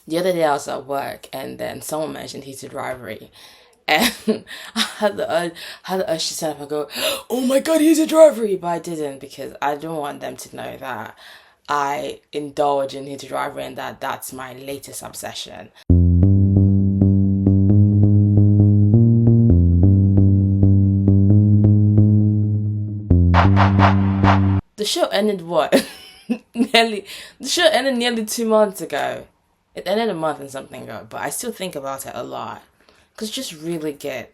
the other day I was at work and then someone mentioned heated rivalry. And I had the urge to stand up and go, oh my god, heated rivalry! But I didn't because I don't want them to know that I indulge in heated rivalry and that's my latest obsession. The show ended what? nearly the show ended nearly 2 months ago. It ended a month and something ago, but I still think about it a lot because it's just really good.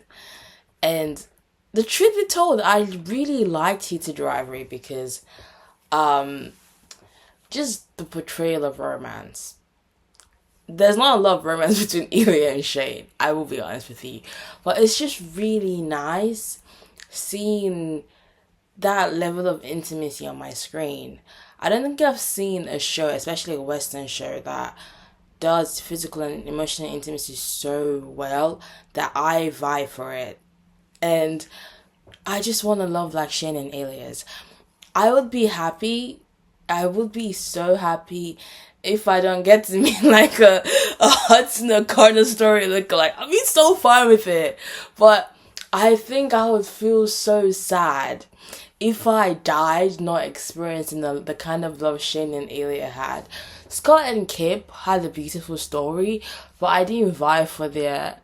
And the truth be told, I really liked Heated Rivalry because um just the portrayal of romance. There's not a lot of romance between Ilya and Shane, I will be honest with you. But it's just really nice seeing that level of intimacy on my screen. I don't think I've seen a show, especially a Western show, that does physical and emotional intimacy so well that I vie for it. And I just want to love like Shane and Alias. I would be happy. I would be so happy if I don't get to meet like a Hudson or Corner story lookalike. I'd be so fine with it. But I think I would feel so sad if I died not experiencing the kind of love Shane and Ilya had. Scott and Kip had a beautiful story, but I didn't vibe for their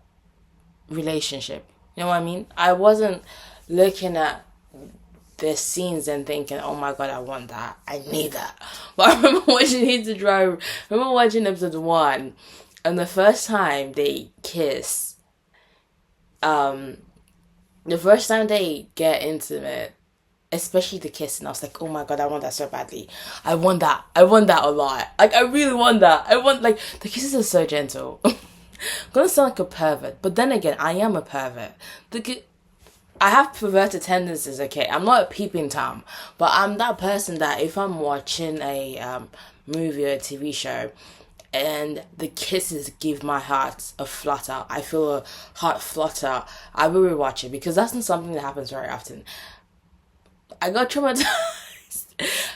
relationship. You know what I mean? I wasn't looking at the scenes and thinking, oh my god, I want that. I need that. But I remember watching Hit to Drive. I remember watching episode 1, and the first time they kiss, the first time they get intimate, especially the kissing, I was like, oh my god, I want that so badly. I want that. I want that a lot. Like, I really want that. I want, like, the kisses are so gentle. I'm gonna sound like a pervert, but then again, I am a pervert. I have perverted tendencies, okay? I'm not a peeping Tom, but I'm that person that if I'm watching a movie or a TV show and the kisses give my heart a flutter, I feel a heart flutter, I will rewatch it because that's not something that happens very often. I got traumatized.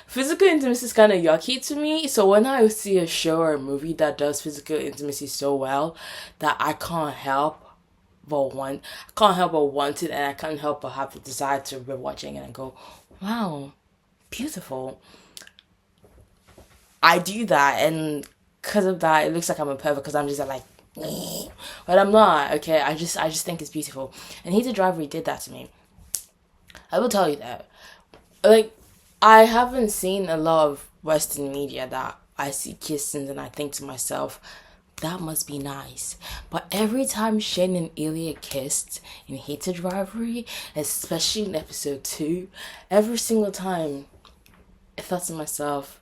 Physical intimacy is kind of yucky to me, so when I see a show or a movie that does physical intimacy so well that I can't help but want it, and I can't help but have the desire to rewatch it and go, wow, beautiful. I do that, and because of that, it looks like I'm a pervert because I'm just like, but I'm not. Okay, I just think it's beautiful, and Heated Driver did that to me. I will tell you that. Like, I haven't seen a lot of Western media that I see kissing and I think to myself, that must be nice. But every time Shane and Ilya kissed in Heated Rivalry, especially in episode 2, every single time I thought to myself,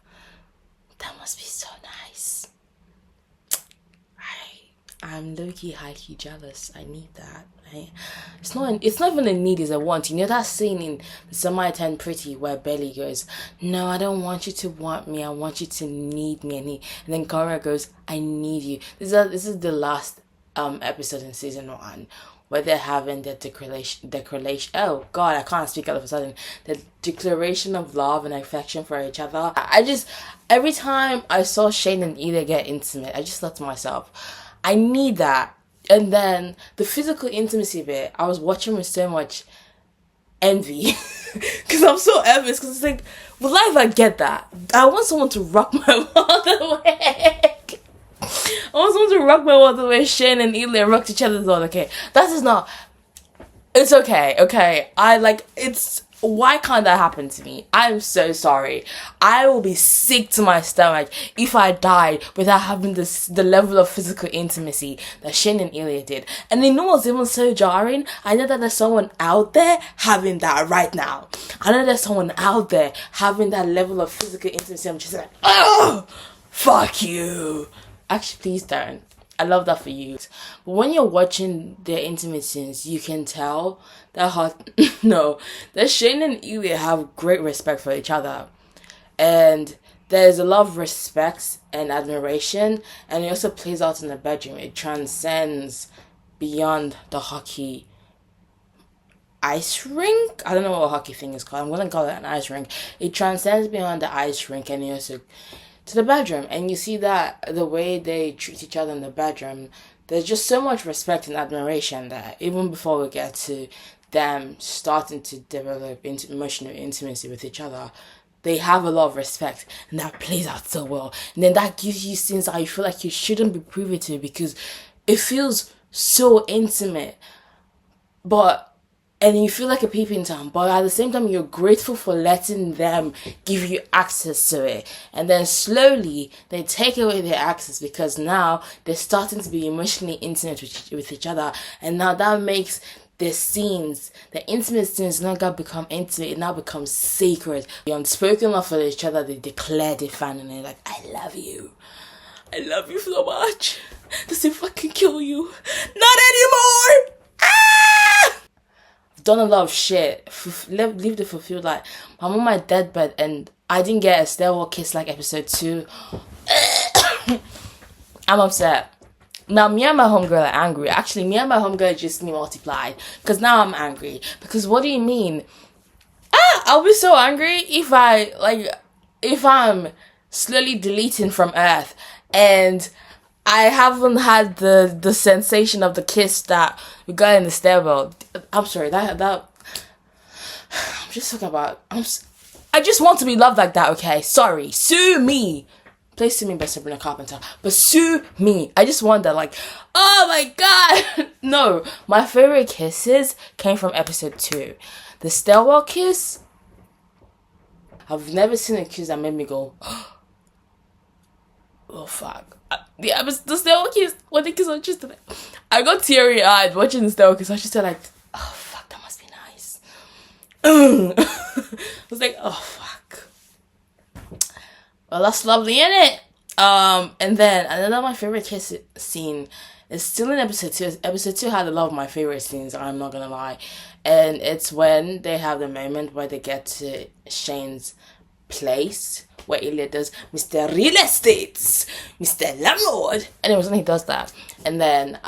that must be so nice. I'm low-key, high-key jealous. I need that. Right? It's not even a need, it's a want. You know that scene in Semi 10 Pretty where Belly goes, no, I don't want you to want me, I want you to need me, and then Cora goes, I need you. This is the last episode in season 1 where they're having the declaration. Oh god, I can't speak all of a sudden. The declaration of love and affection for each other. I just, every time I saw Shane and Ida get intimate, I just thought to myself, I need that. And then the physical intimacy bit, I was watching with so much envy because I'm so envious because it's like, will I ever get that? I want someone to rock my world away. I want someone to rock my world the way Shane and Ilya rocked each other's world. Okay, that is not. It's okay. Okay, why can't that happen to me? I'm so sorry. I will be sick to my stomach if I died without having the level of physical intimacy that Shane and Ilya did. And you know what's even so jarring? I know that there's someone out there having that right now. I know there's someone out there having that level of physical intimacy. I'm just like, oh, fuck you. Actually, please don't. I love that for you. But when you're watching their intimate scenes, you can tell that Shane and Ilya have great respect for each other. And there's a lot of respect and admiration, and it also plays out in the bedroom. It transcends beyond the hockey ice rink. I don't know what a hockey thing is called. I'm gonna call it an ice rink. It transcends beyond the ice rink, and it also to the bedroom, and you see that the way they treat each other in the bedroom, there's just so much respect and admiration there, even before we get to them starting to develop into emotional intimacy with each other. They have a lot of respect, and that plays out so well. And then that gives you scenes that you feel like you shouldn't be privy to, because it feels so intimate, and you feel like a peeping Tom, but at the same time you're grateful for letting them give you access to it. And then slowly they take away their access, because now they're starting to be emotionally intimate with each other, and now that makes the scenes, the intimate scenes, no longer become intimate, it now becomes sacred. The unspoken love for each other, they declare it finally, like, I love you so much. Does it fucking kill you? Not anymore! Ah! I've done a lot of shit, lived it fulfilled, like, I'm on my deathbed and I didn't get a stairwell kiss like episode 2. I'm upset. Now, me and my homegirl are angry. Actually, me and my homegirl just me multiplied. Because now I'm angry. Because what do you mean? I'll be so angry if I'm slowly deleting from Earth and I haven't had the sensation of the kiss that we got in the stairwell. I'm sorry, that I'm just talking about, I just want to be loved like that, okay? Sorry, sue me. Please sue me by Sabrina Carpenter, but sue me. I just want that, like, oh my god. No, my favorite kisses came from episode 2. The stairwell kiss, I've never seen a kiss that made me go, oh fuck. The stairwell kiss, when they kiss on just like, I got teary eyed watching the stairwell kiss. I just said like, oh fuck, that must be nice. I was like, oh fuck. Well, that's lovely, innit? And then another of my favorite kiss scene is still in episode 2. Episode 2 had a lot of my favorite scenes, I'm not gonna lie. And it's when they have the moment where they get to Shane's place, where Ilya does Mr. Real Estate, Mr. Landlord. And it was when he does that. And then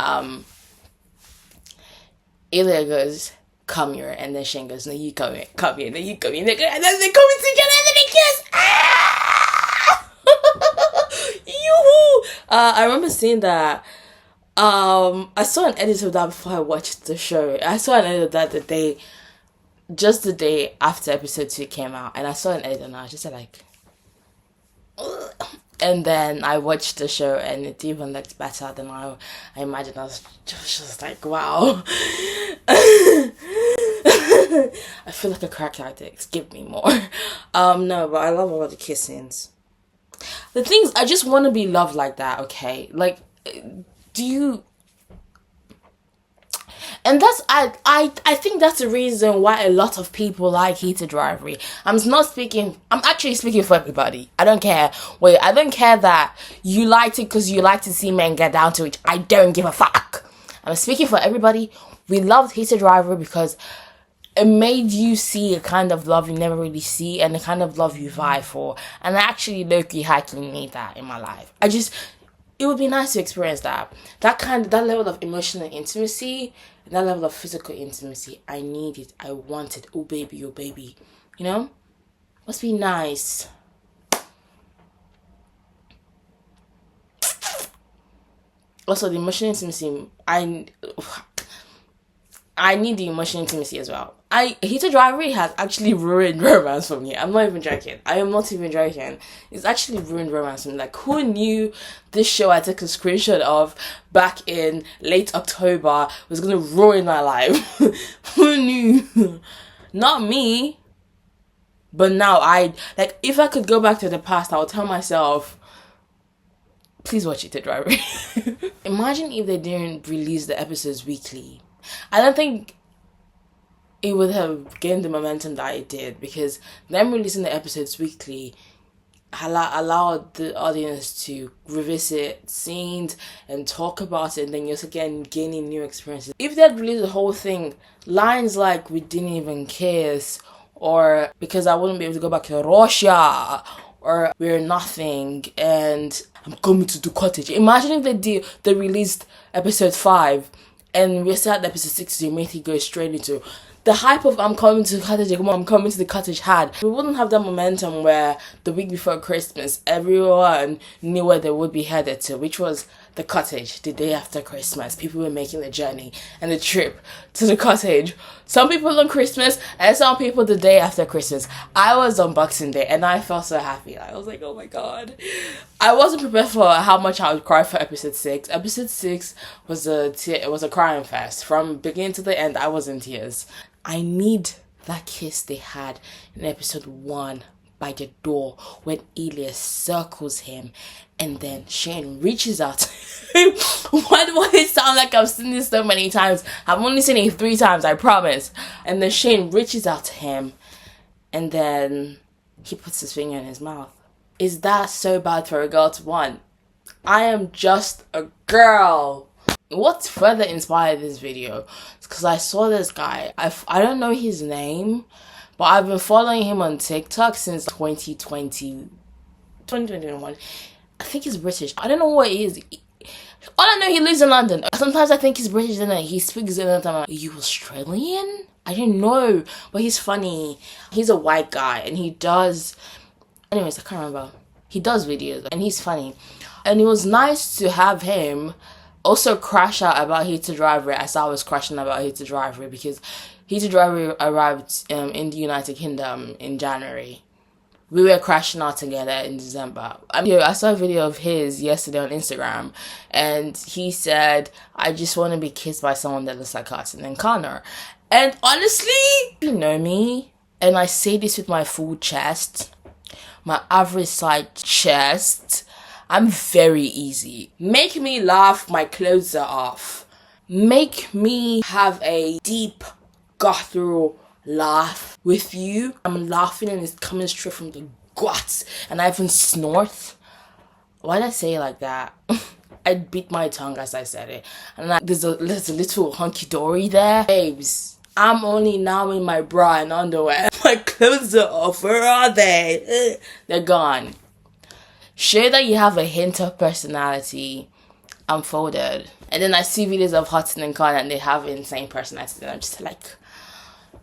Ilya goes, come here. And then Shane goes, no, you come here. And then you come here. And then they come into each other and then they kiss. Yoo-hoo! I remember seeing that. I saw an edit of that before I watched the show. I saw an edit of that the day after episode 2 came out, and I saw an edit and I just said like, ugh. And then I watched the show and it even looked better than I imagined. I was just like, wow. I feel like a crack addict. Give me more. No, but I love all the kiss scenes. The things, I just want to be loved like that, okay? Like, do you... And that's, I think that's the reason why a lot of people like heated rivalry. I'm actually speaking for everybody. I don't care. Wait, I don't care that you liked it because you like to see men get down to it. I don't give a fuck. I'm speaking for everybody. We loved heated rivalry because it made you see a kind of love you never really see and the kind of love you vie for. And I actually low-key hiking need that in my life. It would be nice to experience that. That level of emotional intimacy, that level of physical intimacy. I need it. I want it. Oh baby, oh baby. You know? Must be nice. Also, the emotional intimacy, I need the emotional intimacy as well. Heated rivalry has actually ruined romance for me. I'm not even joking. I am not even joking. It's actually ruined romance for me. Like, who knew this show I took a screenshot of back in late October was going to ruin my life? Who knew? Not me. But now if I could go back to the past, I would tell myself, please watch Heated Rivalry. Imagine if they didn't release the episodes weekly. I don't think it would have gained the momentum that it did, because them releasing the episodes weekly allowed the audience to revisit scenes and talk about it, and then you're again gaining new experiences. If they had released the whole thing, lines like "we didn't even kiss," or "because I wouldn't be able to go back to Russia," or "we're nothing," and "I'm coming to the cottage." Imagine if they released episode 5 and we're still at episode 6, so you make it go straight into the hype of I'm coming to the cottage had, we wouldn't have that momentum where the week before Christmas everyone knew where they would be headed to, which was the cottage the day after Christmas. People were making the journey and the trip to the cottage. Some people on Christmas and some people the day after Christmas. I was on Boxing Day and I felt so happy. I was like, oh my god. I wasn't prepared for how much I would cry for episode 6. Episode 6 was a crying fest. From beginning to the end, I was in tears. I need that kiss they had in episode 1 by the door when Ilya circles him and then Shane reaches out to him. Why do it sound like I've seen this so many times? I've only seen it 3 times, I promise. And then Shane reaches out to him and then he puts his finger in his mouth. Is that so bad for a girl to want? I am just a girl. What further inspired this video? Because I saw this guy. I don't know his name, but I've been following him on TikTok since 2021. I think he's British. I don't know what he is. All I know, he lives in London. Sometimes I think he's British and he speaks in and I'm like, are you Australian? I don't know, but he's funny. He's a white guy and he does... Anyways, I can't remember. He does videos and he's funny. And it was nice to have him also crash out about Heated Rivalry as I was crashing about Heated Rivalry, because Heated Rivalry arrived in the United Kingdom in January. We were crashing out together in December. I saw a video of his yesterday on Instagram and he said, I just want to be kissed by someone that looks like Carson and Connor. And honestly, you know me, and I say this with my full chest, my average size chest, I'm very easy. Make me laugh, my clothes are off. Make me have a deep, guttural laugh with you. I'm laughing and it's coming straight from the guts and I even snort. Why did I say it like that? I beat my tongue as I said it. And there's a little hunky-dory there. Babes, I'm only now in my bra and underwear. My clothes are off. Where are they? They're gone. Show that you have a hint of personality. I'm folded. And then I see videos of Hudson and Khan and they have insane personality. And I'm just like,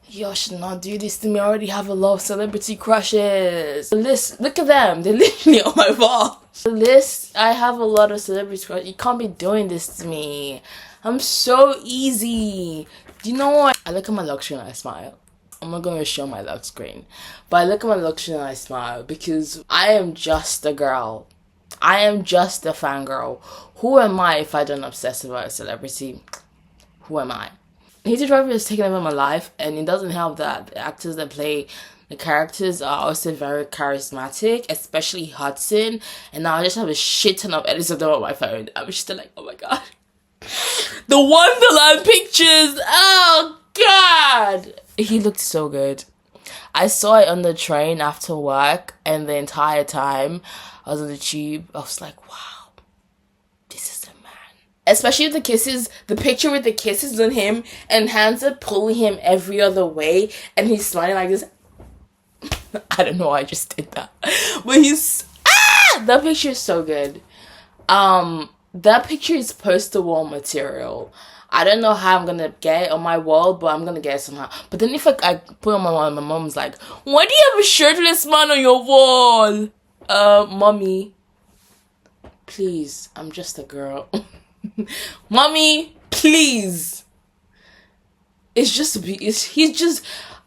yo, should not do this to me. I already have a lot of celebrity crushes. The list, look at them. They're literally on my wall. The list, I have a lot of celebrity crushes. You can't be doing this to me. I'm so easy. Do you know what? I look at my luxury and I smile. I'm not going to show my lock screen. But I look at my luxury and I smile because I am just a girl. I am just a fangirl. Who am I if I don't obsess about a celebrity? Who am I? Heated Rivalry has taken over my life, and it doesn't help that the actors that play the characters are also very charismatic, especially Hudson. And now I just have a shit ton of edits of them on my phone. I'm just like, oh my god. The Wonderland pictures! Oh god! He looked so good. I saw it on the train after work, and the entire time I was on the tube, I was like, wow, this is the man. Especially with the kisses, the picture with the kisses on him, and hands are pulling him every other way, and he's smiling like this. I don't know why I just did that. But that picture is so good. That picture is poster wall material. I don't know how I'm gonna get it on my wall, but I'm gonna get it somehow. But then if I put it on my wall, my mom's like, why do you have a shirtless man on your wall? Mommy, please, I'm just a girl. Mommy, please.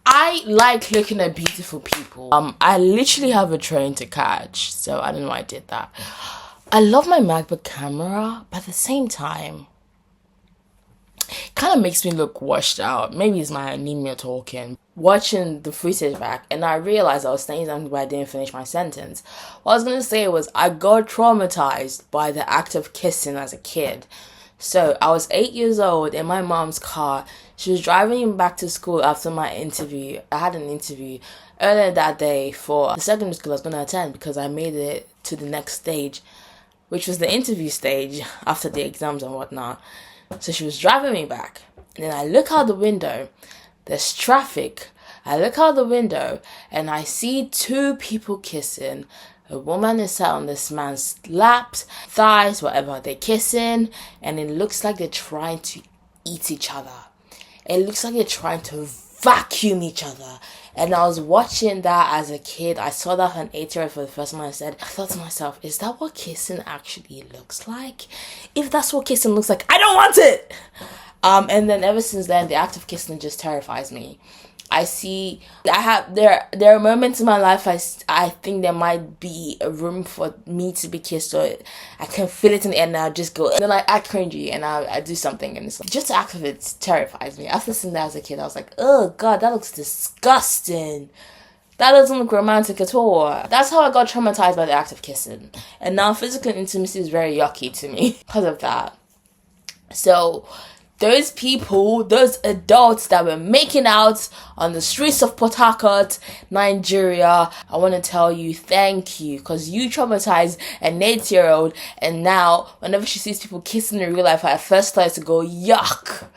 I like looking at beautiful people. I literally have a train to catch, so I don't know why I did that. I love my MacBook camera, but at the same time, it kind of makes me look washed out. Maybe it's my anemia talking. Watching the footage back, and I realized I was saying something but I didn't finish my sentence. What I was going to say was I got traumatized by the act of kissing as a kid. So I was 8 years old in my mom's car. She was driving me back to school after my interview. I had an interview earlier that day for the secondary school I was going to attend because I made it to the next stage, which was the interview stage after the exams and whatnot. So she was driving me back. And then I look out the window. There's traffic. I look out the window and I see 2 people kissing. A woman is sat on this man's laps, thighs, whatever. They're kissing and it looks like they're trying to eat each other. It looks like they're trying to vacuum each other. And I was watching that as a kid. I saw that on 8-year-old for the first time. I thought to myself, is that what kissing actually looks like? If that's what kissing looks like, I don't want it. And then ever since then, the act of kissing just terrifies me. There are moments in my life I think there might be a room for me to be kissed, or I can feel it in the air and I'll just go, and then I act cringy and I do something, and it's like, just the act of it terrifies me. After seeing that as a kid, I was like, oh god, that looks disgusting. That doesn't look romantic at all. That's how I got traumatized by the act of kissing. And now physical intimacy is very yucky to me because of that. So those people, those adults that were making out on the streets of Port Harcourt, Nigeria, I want to tell you thank you, because you traumatized an 8-year-old, and now whenever she sees people kissing in real life, I first started to go, yuck.